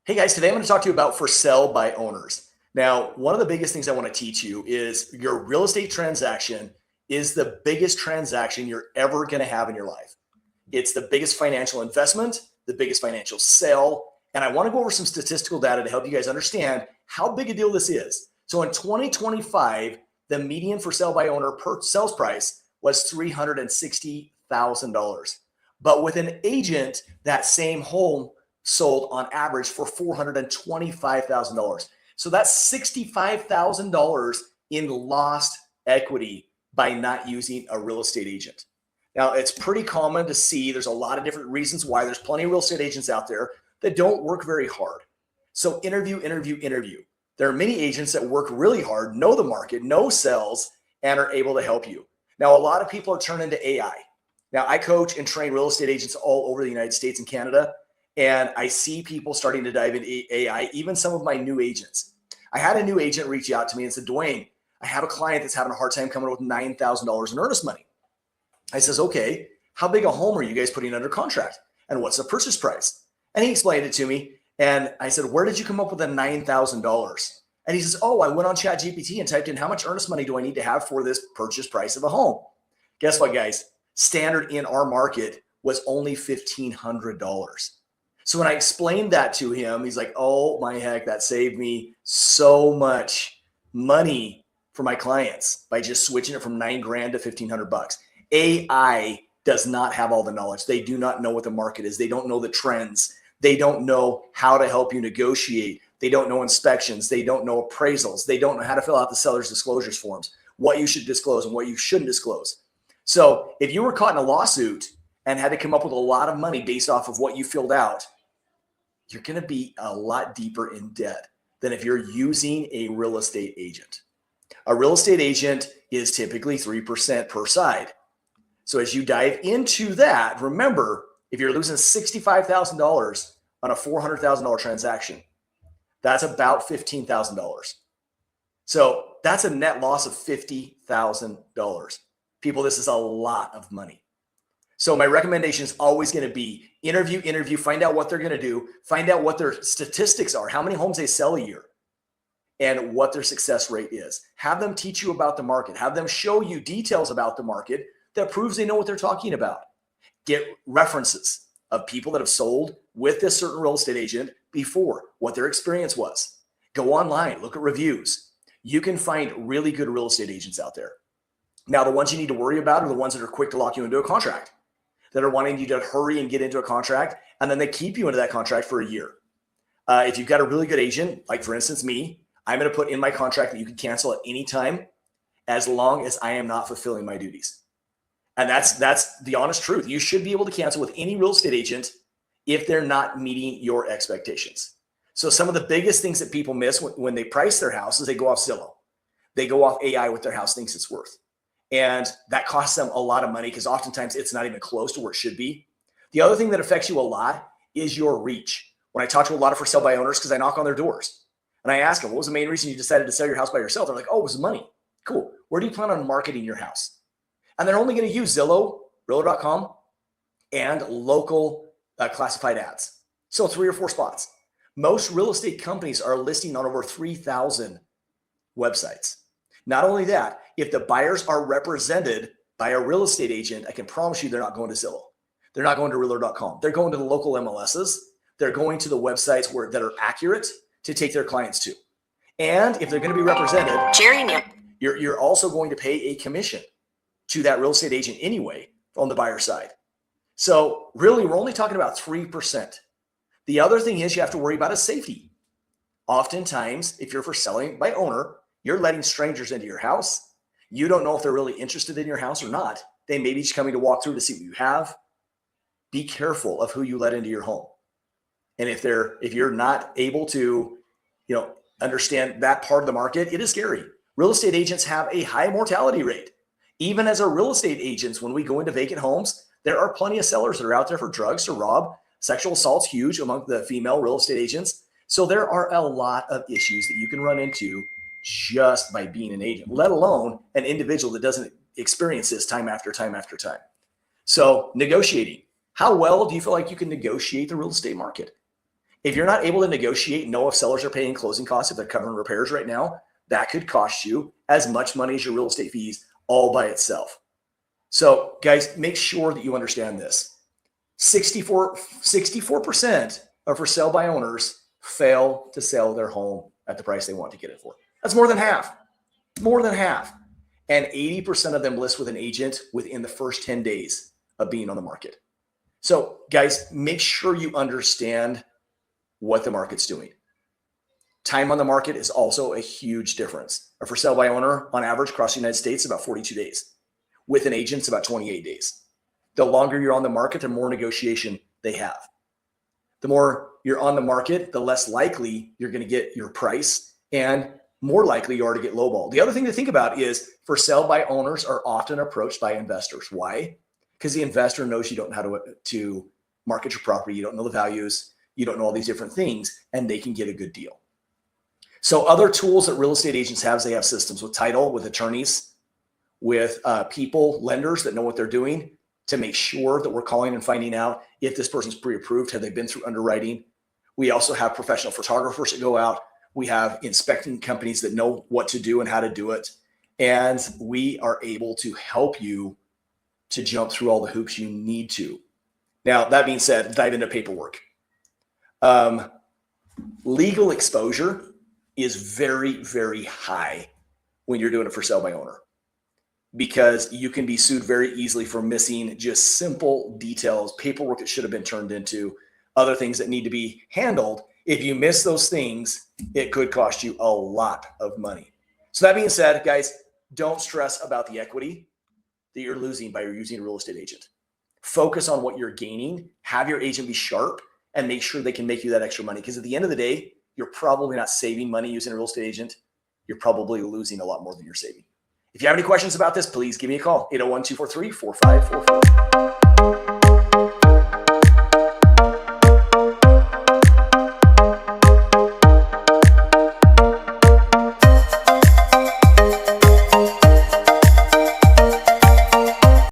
Hey guys, today I'm going to talk to you about for sale by owners. Now, one of the biggest things I want to teach you is your real estate transaction is the biggest transaction you're ever going to have in your life. It's the biggest financial investment, the biggest financial sale. And I want to go over some statistical data to help you guys understand how big a deal this is. So in 2025, the median for sale by owner per sales price was $360,000. But with an agent, that same home sold on average for $425,000. So that's $65,000 in lost equity by not using a real estate agent. Now, it's pretty common to see there's a lot of different reasons why. There's plenty of real estate agents out there that don't work very hard. So interview. There are many agents that work really hard, know the market, know sales, and are able to help you. Now, a lot of people are turning to AI. Now, I coach and train real estate agents all over the United States and Canada. And I see people starting to dive into AI, even some of my new agents. I had a new agent reach out to me and said, Duane, I have a client that's having a hard time coming up with $9,000 in earnest money. I says, okay, how big a home are you guys putting under contract? And what's the purchase price? And he explained it to me. And I said, where did you come up with the $9,000? And he says, oh, I went on ChatGPT and typed in how much earnest money do I need to have for this purchase price of a home? Guess what, guys? Standard in our market was only $1,500. So when I explained that to him, he's like, oh my heck, that saved me so much money for my clients by just switching it from $9,000 to $1,500. AI does not have all the knowledge. They do not know what the market is. They don't know the trends. They don't know how to help you negotiate. They don't know inspections. They don't know appraisals. They don't know how to fill out the seller's disclosures forms, what you should disclose and what you shouldn't disclose. So if you were caught in a lawsuit and had to come up with a lot of money based off of what you filled out, you're going to be a lot deeper in debt than if you're using a real estate agent. A real estate agent is typically 3% per side. So as you dive into that, remember, if you're losing $65,000 on a $400,000 transaction, that's about $15,000. So that's a net loss of $50,000. People, this is a lot of money. So my recommendation is always going to be interview, find out what they're going to do, find out what their statistics are, how many homes they sell a year, and what their success rate is. Have them teach you about the market. Have them show you details about the market that proves they know what they're talking about. Get references of people that have sold with this certain real estate agent before, what their experience was. Go online, look at reviews. You can find really good real estate agents out there. Now, the ones you need to worry about are the ones that are quick to lock you into a contract, that are wanting you to hurry and get into a contract, and then they keep you into that contract for a year. If you've got a really good agent, like for instance me, I'm going to put in my contract that you can cancel at any time as long as I am not fulfilling my duties. And that's the honest truth. You should be able to cancel with any real estate agent if they're not meeting your expectations. So some of the biggest things that people miss when they price their house is they go off Zillow. They go off AI what their house thinks it's worth. And that costs them a lot of money because oftentimes it's not even close to where it should be. The other thing that affects you a lot is your reach. When I talk to a lot of for sale by owners, because I knock on their doors and I ask them, what was the main reason you decided to sell your house by yourself? They're like, oh, it was money. Cool. Where do you plan on marketing your house? And they're only going to use Zillow, Realtor.com, and local classified ads. So 3 or 4 spots. Most real estate companies are listing on over 3,000 websites. Not only that, if the buyers are represented by a real estate agent, I can promise you they're not going to Zillow. They're not going to Realtor.com. They're going to the local MLSs. They're going to the websites that are accurate to take their clients to. And if they're going to be represented, you're also going to pay a commission to that real estate agent anyway on the buyer side. So really, we're only talking about 3%. The other thing is you have to worry about is safety. Oftentimes, if you're for selling by owner, you're letting strangers into your house. You don't know if they're really interested in your house or not. They may be just coming to walk through to see what you have. Be careful of who you let into your home. And if you're not able to, understand that part of the market, it is scary. Real estate agents have a high mortality rate. Even as a real estate agents, when we go into vacant homes, there are plenty of sellers that are out there for drugs to rob. Sexual assault's huge among the female real estate agents. So there are a lot of issues that you can run into just by being an agent, let alone an individual that doesn't experience this time after time after time. So negotiating. How well do you feel like you can negotiate the real estate market? If you're not able to negotiate, know if sellers are paying closing costs, if they're covering repairs right now, that could cost you as much money as your real estate fees all by itself. So guys, make sure that you understand this. 64% of for sale by owners fail to sell their home at the price they want to get it for. That's more than half, more than half. And 80% of them list with an agent within the first 10 days of being on the market. So guys, make sure you understand what the market's doing. Time on the market is also a huge difference. A for sale by owner on average across the United States, about 42 days. With an agent, it's about 28 days. The longer you're on the market, the more negotiation they have. The more you're on the market, the less likely you're going to get your price and more likely you are to get lowball. The other thing to think about is for sale by owners are often approached by investors. Why? Because the investor knows you don't know how to market your property. You don't know the values. You don't know all these different things, and they can get a good deal. So other tools that real estate agents have, they have systems with title, with attorneys, with people, lenders that know what they're doing to make sure that we're calling and finding out if this person's pre-approved. Have they been through underwriting? We also have professional photographers that go out. We have inspecting companies that know what to do and how to do it. And we are able to help you to jump through all the hoops you need to. Now, that being said, dive into paperwork. Legal exposure is very, very high when you're doing it for sale by owner, because you can be sued very easily for missing just simple details, paperwork that should have been turned into, other things that need to be handled. If you miss those things, it could cost you a lot of money. So that being said, guys, don't stress about the equity that you're losing by using a real estate agent. Focus on what you're gaining, have your agent be sharp, and make sure they can make you that extra money. Because at the end of the day, you're probably not saving money using a real estate agent. You're probably losing a lot more than you're saving. If you have any questions about this, please give me a call, 801-243-4544.